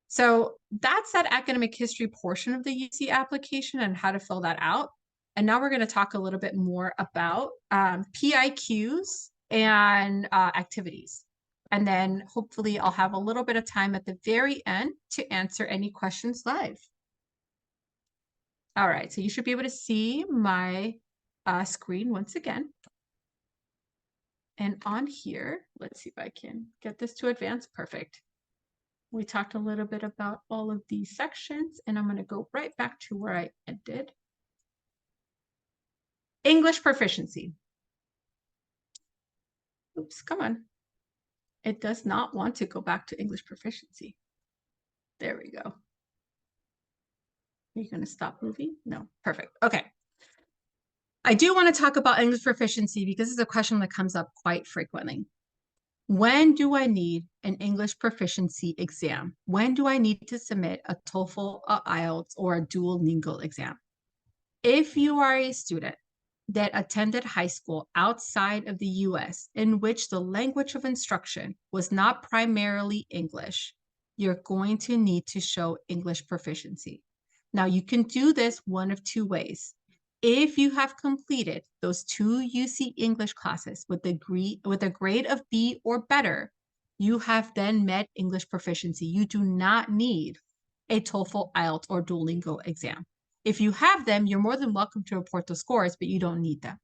So that's that academic history portion of the UC application and how to fill that out. And now we're going to talk a little bit more about PIQs and activities. And then hopefully I'll have a little bit of time at the very end to answer any questions live. All right, so you should be able to see my screen once again. And on here, let's see if I can get this to advance. Perfect. We talked a little bit about all of these sections, and I'm going to go right back to where I ended. English proficiency. Oops, come on. It does not want to go back to English proficiency. There we go. Are you going to stop moving? No, perfect. Okay. I do want to talk about English proficiency because it's a question that comes up quite frequently. When do I need an English proficiency exam? When do I need to submit a TOEFL, a IELTS, or a Duolingo exam? If you are a student that attended high school outside of the US in which the language of instruction was not primarily English, you're going to need to show English proficiency. Now, you can do this one of 2 ways. If you have completed those 2 UC English classes with a grade of B or better, you have then met English proficiency. You do not need a TOEFL, IELTS, or Duolingo exam. If you have them, you're more than welcome to report those scores, but you don't need them.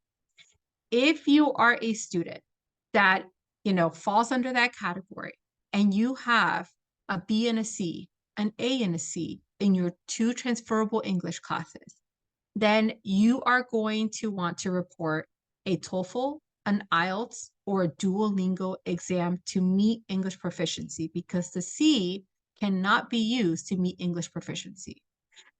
If you are a student that, falls under that category and you have a B and a C, an A and a C in your 2 transferable English classes, then you are going to want to report a TOEFL, an IELTS, or a Duolingo exam to meet English proficiency, because the C cannot be used to meet English proficiency.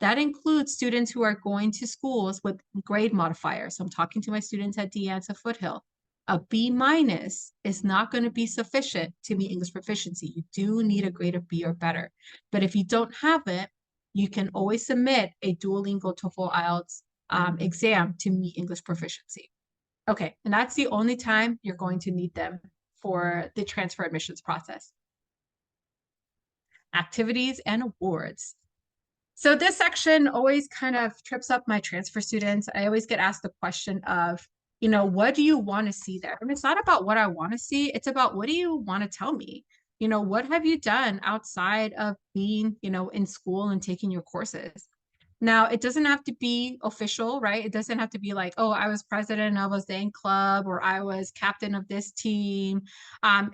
That includes students who are going to schools with grade modifiers. So I'm talking to my students at De Anza Foothill. A B minus is not going to be sufficient to meet English proficiency. You do need a grade of B or better. But if you don't have it, you can always submit a Duolingo TOEFL IELTS exam to meet English proficiency. Okay, and that's the only time you're going to need them for the transfer admissions process. Activities and awards. So this section always kind of trips up my transfer students. I always get asked the question of, what do you want to see there? And it's not about what I want to see. It's about, what do you want to tell me? What have you done outside of being, in school and taking your courses? Now, it doesn't have to be official, right? It doesn't have to be like, oh, I was president of a Zane club, or I was captain of this team.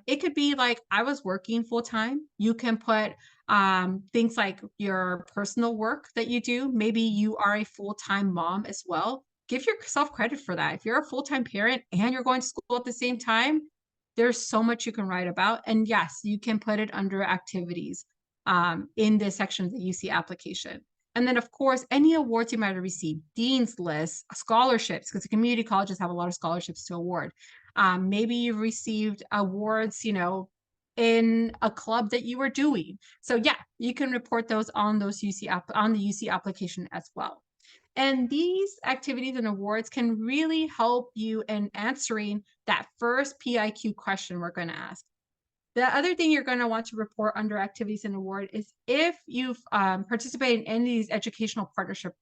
It could be like, I was working full time. You can put things like your personal work that you do. Maybe you are a full-time mom as well. Give yourself credit for that. If you're a full-time parent and you're going to school at the same time, there's so much you can write about. And yes, you can put it under activities in this section of the UC application. And then, of course, any awards you might have received, dean's lists, scholarships, because the community colleges have a lot of scholarships to award. Maybe you've received awards, in a club that you were doing. So yeah, you can report those on those on the UC application as well. And these activities and awards can really help you in answering that first PIQ question we're going to ask. The other thing you're going to want to report under activities and award is if you've participated in any of these educational partnership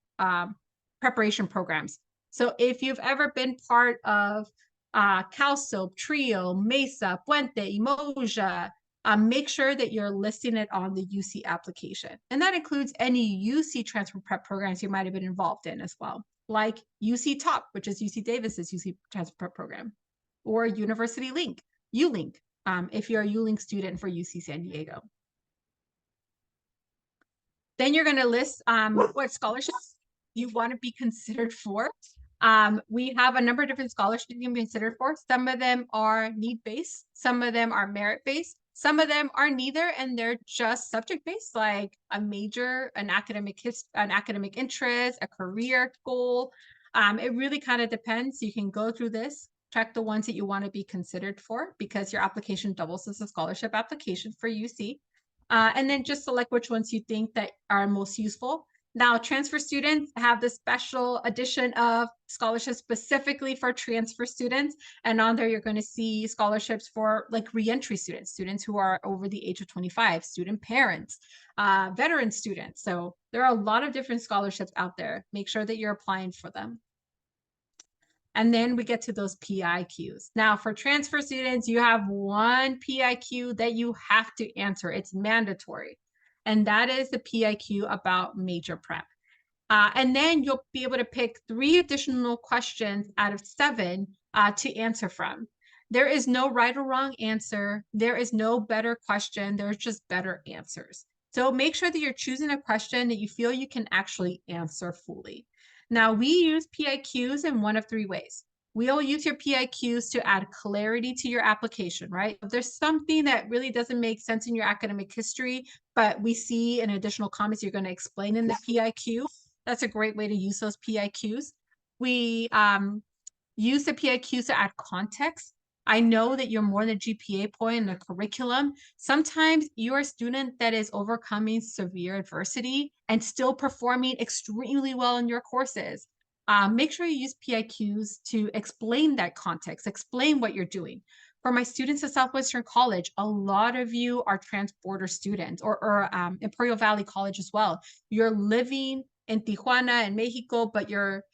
preparation programs. So if you've ever been part of CalSOAP, TRIO, MESA, Puente, Umoja, make sure that you're listing it on the UC application. And that includes any UC transfer prep programs you might have been involved in as well, like UC Top, which is UC Davis's UC transfer prep program, or University Link, ULink, if you're a ULink student for UC San Diego. Then you're going to list what scholarships you want to be considered for. We have a number of different scholarships you can be considered for. Some of them are need-based. Some of them are merit-based. Some of them are neither, and they're just subject-based, like a major, an academic interest, a career goal. It really kind of depends. You can go through this, check the ones that you want to be considered for, because your application doubles as a scholarship application for UC. And then just select which ones you think that are most useful. Now, transfer students have the special edition of scholarships specifically for transfer students. And on there, you're going to see scholarships for like reentry students, students who are over the age of 25, student parents, veteran students. So there are a lot of different scholarships out there. Make sure that you're applying for them. And then we get to those PIQs. Now, for transfer students, you have one PIQ that you have to answer. It's mandatory. And that is the PIQ about major prep. And then you'll be able to pick 3 additional questions out of 7 to answer from. There is no right or wrong answer. There is no better question. There's just better answers. So make sure that you're choosing a question that you feel you can actually answer fully. Now, we use PIQs in one of 3 ways. We'll use your PIQs to add clarity to your application, right? If there's something that really doesn't make sense in your academic history, but we see in additional comments you're going to explain in the PIQ, that's a great way to use those PIQs. We use the PIQs to add context. I know that you're more than GPA point in the curriculum. Sometimes you're a student that is overcoming severe adversity and still performing extremely well in your courses. Make sure you use PIQs to explain that context, explain what you're doing. For my students at Southwestern College, a lot of you are trans-border students, or Imperial Valley College as well. You're living in Tijuana and Mexico, but you're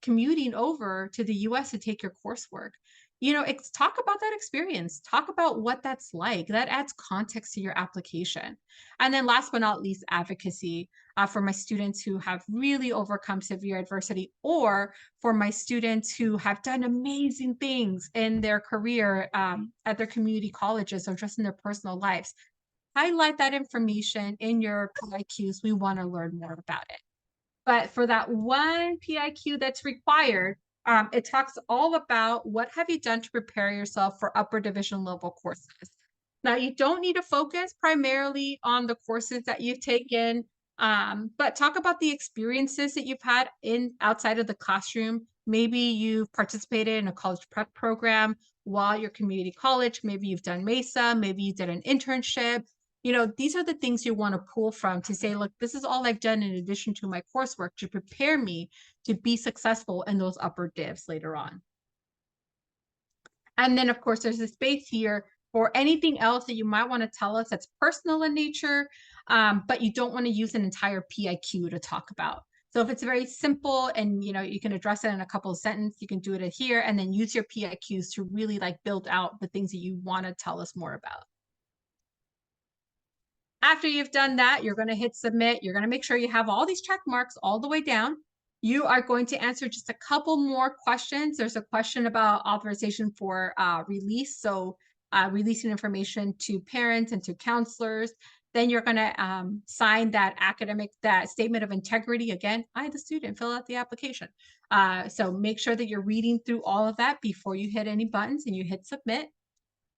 commuting over to the US to take your coursework. talk about that experience. Talk about what that's like. That adds context to your application. And then last but not least, advocacy for my students who have really overcome severe adversity, or for my students who have done amazing things in their career at their community colleges or just in their personal lives. Highlight that information in your PIQs. We want to learn more about it. But for that one PIQ that's required, it talks all about what have you done to prepare yourself for upper division level courses. Now, you don't need to focus primarily on the courses that you've taken, but talk about the experiences that you've had in outside of the classroom. Maybe you've participated in a college prep program while you're community college. Maybe you've done MESA. Maybe you did an internship. These are the things you want to pull from to say, look, this is all I've done in addition to my coursework to prepare me to be successful in those upper divs later on. And then, of course, there's a space here for anything else that you might want to tell us that's personal in nature, but you don't want to use an entire PIQ to talk about. So if it's very simple and you can address it in a couple of sentences, you can do it here and then use your PIQs to really build out the things that you want to tell us more about. After you've done that, you're going to hit submit. You're going to make sure you have all these check marks all the way down. You are going to answer just a couple more questions. There's a question about authorization for release. So releasing information to parents and to counselors. Then you're going to sign that statement of integrity. Again, I, the student, fill out the application. So make sure that you're reading through all of that before you hit any buttons and you hit submit.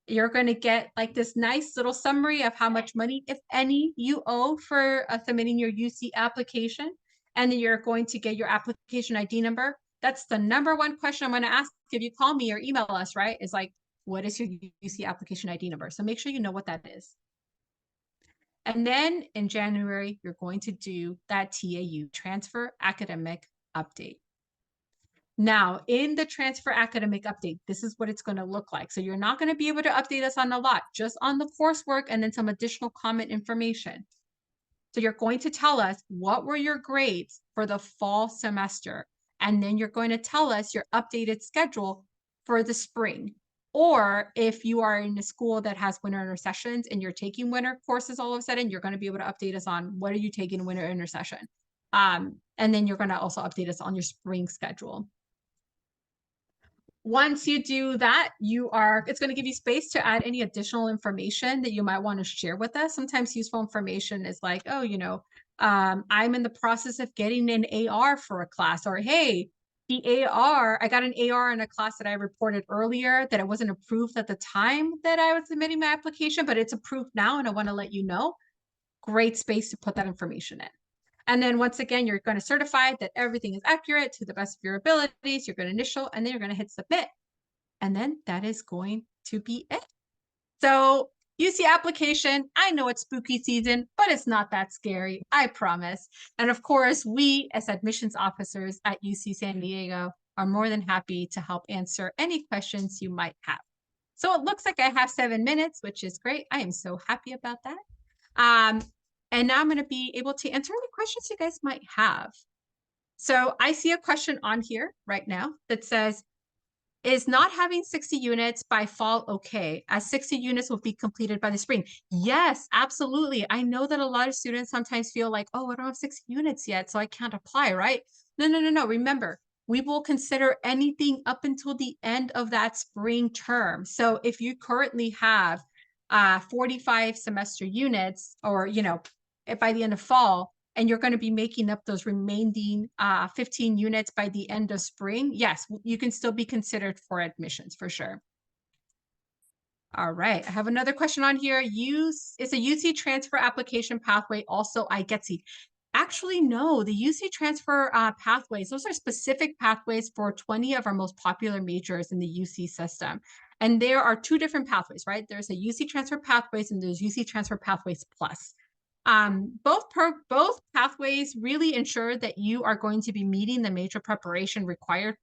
You're going to get this nice little summary of how much money, if any, you owe for submitting your UC application. And then you're going to get your application ID number. That's the number one question I'm going to ask if you call me or email us, right? Is what is your UC application ID number? So make sure you know what that is. And then in January, you're going to do that TAU, Transfer Academic Update. Now, in the Transfer Academic Update, this is what it's going to look like. So you're not going to be able to update us on a lot, just on the coursework and then some additional comment information. So you're going to tell us what were your grades for the fall semester. And then you're going to tell us your updated schedule for the spring. Or if you are in a school that has winter intersessions and you're taking winter courses all of a sudden, you're going to be able to update us on what are you taking in winter intersession. And then you're going to also update us on your spring schedule. Once you do that, it's going to give you space to add any additional information that you might want to share with us. Sometimes useful information is I'm in the process of getting an AR for a class, or hey, I got an AR in a class that I reported earlier that it wasn't approved at the time that I was submitting my application, but it's approved now and I want to let you know. Great space to put that information in. And then once again, you're going to certify that everything is accurate to the best of your abilities. You're going to initial, and then you're going to hit submit. And then that is going to be it. So UC application, I know it's spooky season, but it's not that scary, I promise. And of course, we as admissions officers at UC San Diego are more than happy to help answer any questions you might have. So it looks like I have 7 minutes, which is great. I am so happy about that. And now I'm going to be able to answer any questions you guys might have. So I see a question on here right now that says, is not having 60 units by fall okay, as 60 units will be completed by the spring? Yes, absolutely. I know that a lot of students sometimes feel like, oh, I don't have 60 units yet, so I can't apply, right? No. Remember, we will consider anything up until the end of that spring term. So if you currently have 45 semester units, or, by the end of fall, and you're going to be making up those remaining 15 units by the end of spring, yes, you can still be considered for admissions for sure. All right, I have another question on here. Is a UC transfer application pathway also IGETC? Actually, no, the UC transfer pathways, those are specific pathways for 20 of our most popular majors in the UC system. And there are 2 different pathways, right? There's a UC transfer pathways and there's UC transfer pathways plus. Both pathways really ensure that you are going to be meeting the major preparation required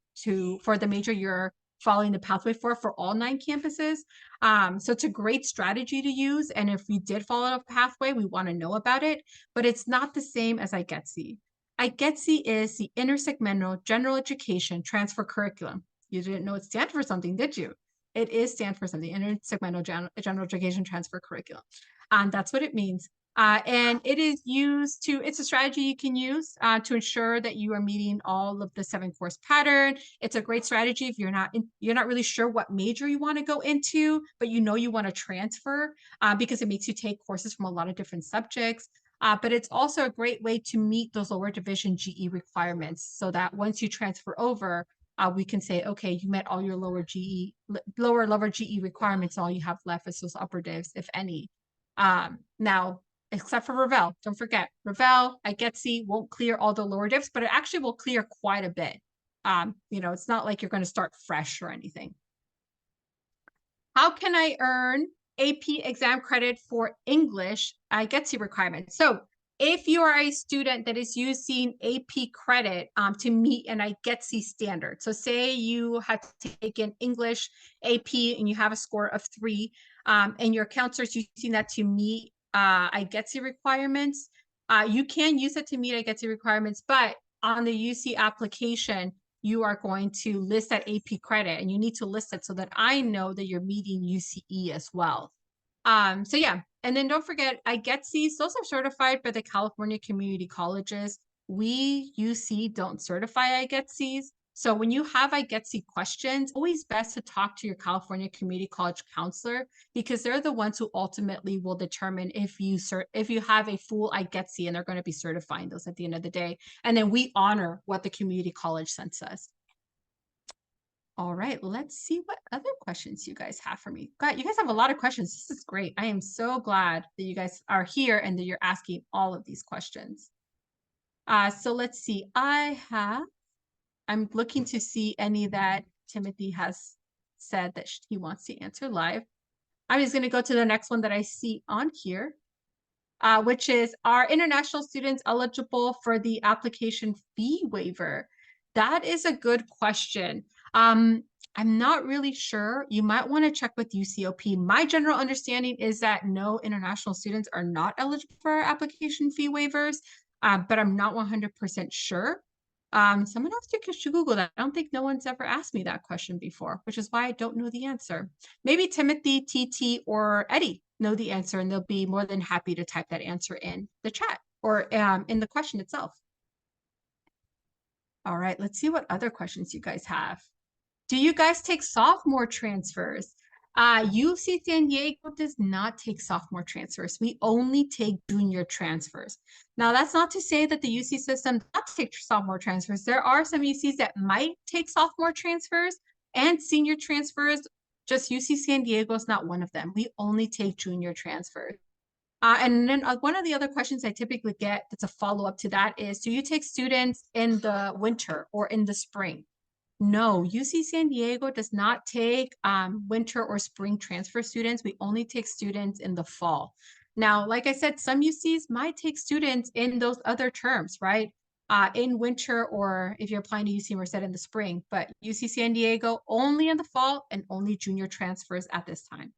for the major you're following the pathway for all 9 campuses. So it's a great strategy to use. And if you did follow a pathway, we want to know about it, but it's not the same as IGETC. IGETC is the Intersegmental General Education Transfer Curriculum. You didn't know it stands for something, did you? It is stand for something, intersegmental general education transfer curriculum. That's what it means. And it is used to, it's a strategy you can use to ensure that you are meeting all of the 7-course pattern. It's a great strategy if you're not really sure what major you want to go into, but you know you want to transfer because it makes you take courses from a lot of different subjects. But it's also a great way to meet those lower division GE requirements so that once you transfer over, we can say, okay, you met all your lower level GE requirements. All you have left is those upper divs, if any. Now, except for Revell. Don't forget, Revell, IGETC won't clear all the lower divs, but it actually will clear quite a bit. It's not like you're going to start fresh or anything. How can I earn AP exam credit for English IGETC requirements? So if you are a student that is using AP credit to meet an IGETC standard, so say you had taken English AP and you have a score of 3, and your counselor is using that to meet IGETC requirements, you can use it to meet IGETC requirements, but on the UC application, you are going to list that AP credit, and you need to list it so that I know that you're meeting UCE as well. So yeah, and then don't forget, IGETCs, those are certified by the California Community Colleges. We, UC, don't certify IGETCs. So when you have IGETC questions, always best to talk to your California Community College counselor because they're the ones who ultimately will determine if you have a full IGETC, and they're going to be certifying those at the end of the day. And then we honor what the community college sends us. All right, let's see what other questions you guys have for me. God, you guys have a lot of questions. This is great. I am so glad that you guys are here and that you're asking all of these questions. So let's see. I'm looking to see any that Timothy has said that he wants to answer live. I'm just going to go to the next one that I see on here, which is, are international students eligible for the application fee waiver? That is a good question. I'm not really sure. You might want to check with UCOP. My general understanding is that no, international students are not eligible for application fee waivers, but I'm not 100% sure. Someone else should Google that. I don't think no one's ever asked me that question before, which is why I don't know the answer. Maybe Timothy, TT, or Eddie know the answer, and they'll be more than happy to type that answer in the chat or in the question itself. All right, let's see what other questions you guys have. Do you guys take sophomore transfers? UC San Diego does not take sophomore transfers. We only take junior transfers. Now, that's not to say that the UC system does not take sophomore transfers. There are some UCs that might take sophomore transfers and senior transfers. Just UC San Diego is not one of them. We only take junior transfers. And then one of the other questions I typically get that's a follow-up to that is, do you take students in the winter or in the spring? No, UC San Diego does not take winter or spring transfer students. We only take students in the fall. Now, like I said, some UCs might take students in those other terms, right? In winter, or if you're applying to UC Merced in the spring, but UC San Diego only in the fall and only junior transfers at this time.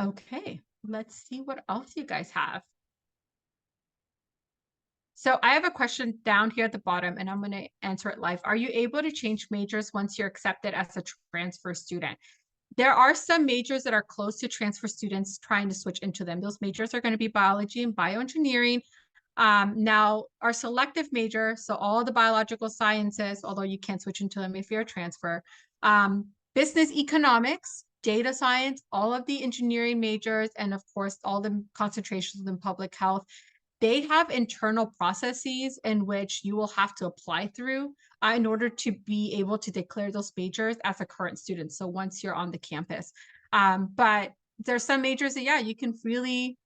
Okay, let's see what else you guys have. So I have a question down here at the bottom, and I'm going to answer it live. Are you able to change majors once you're accepted as a transfer student? There are some majors that are close to transfer students trying to switch into them. Those majors are going to be biology and bioengineering. Now, our selective major, so all the biological sciences, although you can't switch into them if you're a transfer, business economics, data science, all of the engineering majors, and of course, all the concentrations in public health, they have internal processes in which you will have to apply through in order to be able to declare those majors as a current student. So once you're on the campus, but there's some majors that, yeah, you can really,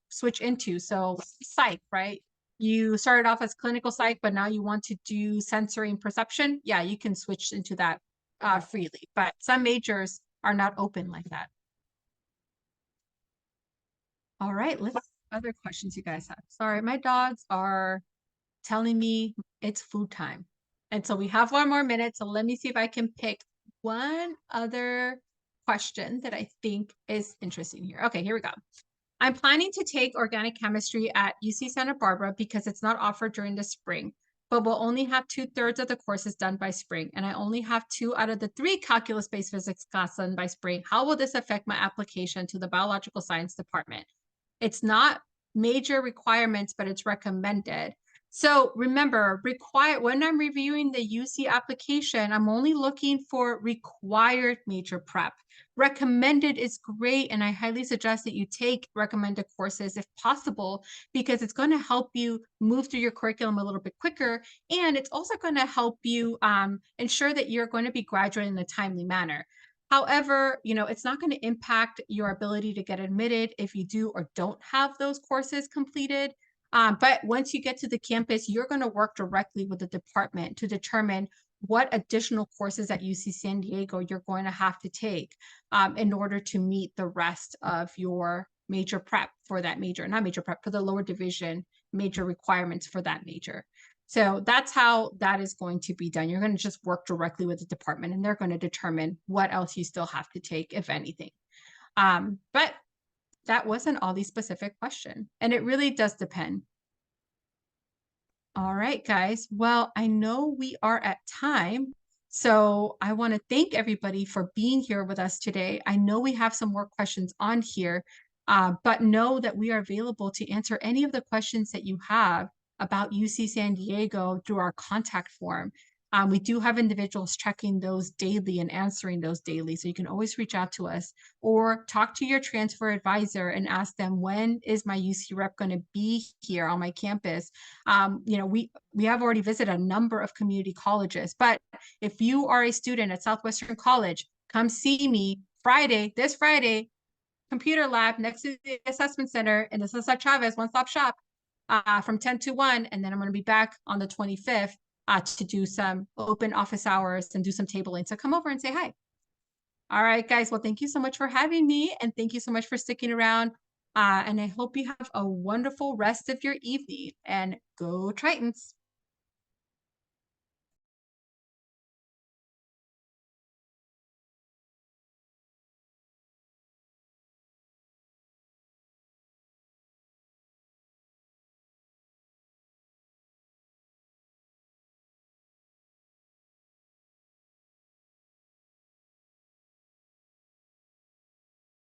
switch into. So psych, right? You started off as clinical psych, but now you want to do sensory and perception. Yeah, you can switch into that freely, but some majors are not open like that. All right, let's other questions you guys have. Sorry, my dogs are telling me it's food time. And so we have 1 more minute. So let me see if I can pick one other question that I think is interesting here. Okay, here we go. I'm planning to take organic chemistry at UC Santa Barbara because it's not offered during the spring. but we'll only have 2/3 of the courses done by spring, and I only have 2 out of the 3 calculus-based physics class done by spring. How will this affect my application to the biological science department? It's not major requirements, but it's recommended. So remember, when I'm reviewing the UC application, I'm only looking for required major prep. Recommended is great, and I highly suggest that you take recommended courses if possible, because it's going to help you move through your curriculum a little bit quicker, and it's also going to help you ensure that you're going to be graduating in a timely manner. However, it's not going to impact your ability to get admitted if you do or don't have those courses completed. But once you get to the campus, you're going to work directly with the department to determine what additional courses at UC San Diego you're going to have to take in order to meet the rest of your major prep for that major, not major prep, for the lower division major requirements for that major. So that's how that is going to be done. You're going to just work directly with the department, and they're going to determine what else you still have to take, if anything. But that wasn't all the specific question, and it really does depend. All right, guys. Well, I know we are at time, so I want to thank everybody for being here with us today. I know we have some more questions on here, but know that we are available to answer any of the questions that you have about UC San Diego through our contact form. We do have individuals checking those daily and answering those daily, so you can always reach out to us or talk to your transfer advisor and ask them, when is my UC rep going to be here on my campus? We have already visited a number of community colleges, but if you are a student at Southwestern College, come see me this Friday, computer lab next to the assessment center in the Cesar Chavez one-stop shop from 10 to 1. And then I'm going to be back on the 25th to do some open office hours and do some tabling. So come over and say hi. All right, guys. Well, thank you so much for having me, and thank you so much for sticking around. And I hope you have a wonderful rest of your evening, and go Tritons.